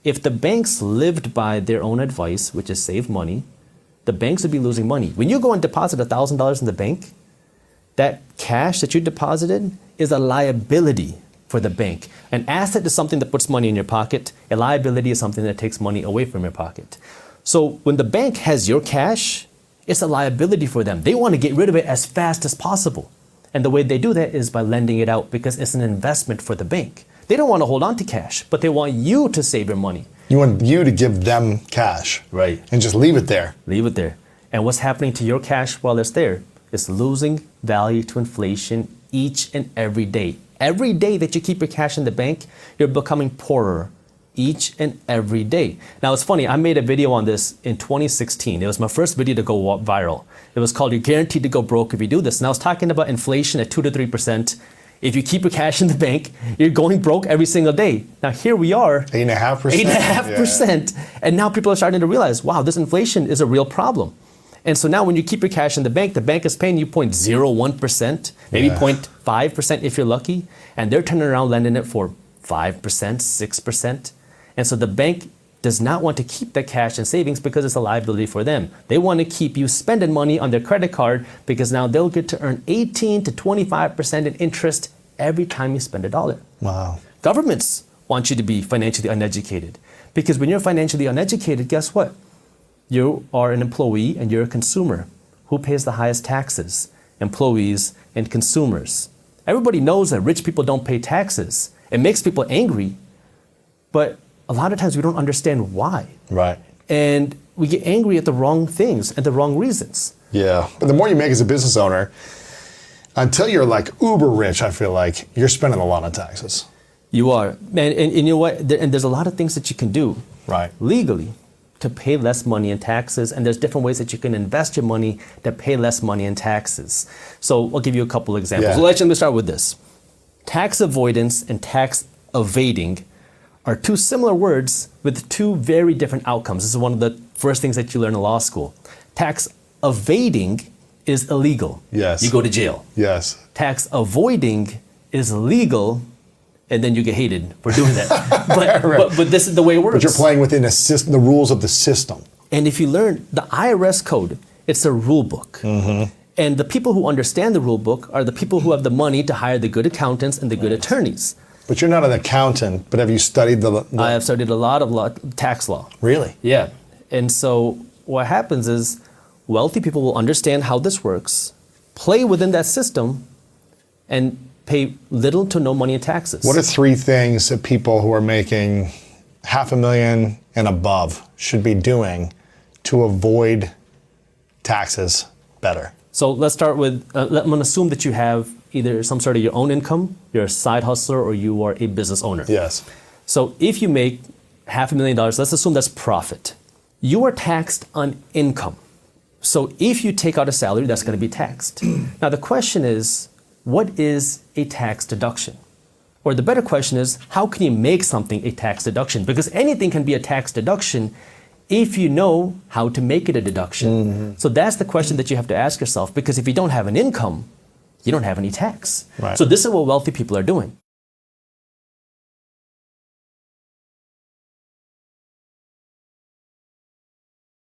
If the banks lived by their own advice, which is save money, the banks would be losing money. When you go and deposit $1,000 in the bank, that cash that you deposited is a liability for the bank. An asset is something that puts money in your pocket. A liability is something that takes money away from your pocket. So when the bank has your cash, it's a liability for them. They want to get rid of it as fast as possible. And the way they do that is by lending it out because it's an investment for the bank. They don't want to hold on to cash, but they want you to save your money. You want you to give them cash. Right. And just leave it there. Leave it there. And what's happening to your cash while it's there? It's losing value to inflation each and every day. Every day that you keep your cash in the bank, you're becoming poorer each and every day. Now it's funny, I made a video on this in 2016. It was my first video to go viral. It was called You're Guaranteed to Go Broke If You Do This. And I was talking about inflation at 2 to 3%. If you keep your cash in the bank, you're going broke every single day. Now here we are. 8.5%. 8.5%. Yeah. And now people are starting to realize, wow, this inflation is a real problem. And so now when you keep your cash in the bank is paying you 0.01%, maybe 0.5% if you're lucky. And they're turning around lending it for 5%, 6%. And so the bank does not want to keep that cash in savings because it's a liability for them. They want to keep you spending money on their credit card because now they'll get to earn 18 to 25% in interest every time you spend $1. Wow. Governments want you to be financially uneducated because when you're financially uneducated, guess what? You are an employee and you're a consumer. Who pays the highest taxes? Employees and consumers. Everybody knows that rich people don't pay taxes. It makes people angry, but a lot of times we don't understand why. Right. And we get angry at the wrong things and the wrong reasons. Yeah. But the more you make as a business owner, until you're like uber rich, I feel like you're spending a lot of taxes. You are. And you know what? And there's a lot of things that you can do legally to pay less money in taxes. And there's different ways that you can invest your money to pay less money in taxes. So I'll give you a couple examples. Yeah. So let me start with this. Tax avoidance and tax evading are two similar words with two very different outcomes. This is one of the first things that you learn in law school. Tax evading is illegal. Yes. You go to jail. Yes. Tax avoiding is legal, and then you get hated for doing that. But this is the way it works. But you're playing within the rules of the system. And if you learn the IRS code, it's a rule book. Mm-hmm. And the people who understand the rule book are the people who have the money to hire the good accountants and the good attorneys. But you're not an accountant, but have you studied the I have studied a lot of tax law. Really? Yeah. And so what happens is wealthy people will understand how this works, play within that system, and pay little to no money in taxes. What are 3 things that people who are making $500,000 and above should be doing to avoid taxes better? So let's start with, I'm going to assume that you have either some sort of your own income, you're a side hustler, or you are a business owner. Yes. So if you make $500,000, let's assume that's profit. You are taxed on income. So if you take out a salary, that's going to be taxed. Now the question is, what is a tax deduction? Or the better question is, how can you make something a tax deduction? Because anything can be a tax deduction if you know how to make it a deduction. Mm-hmm. So that's the question that you have to ask yourself, because if you don't have an income, you don't have any tax. Right. So this is what wealthy people are doing.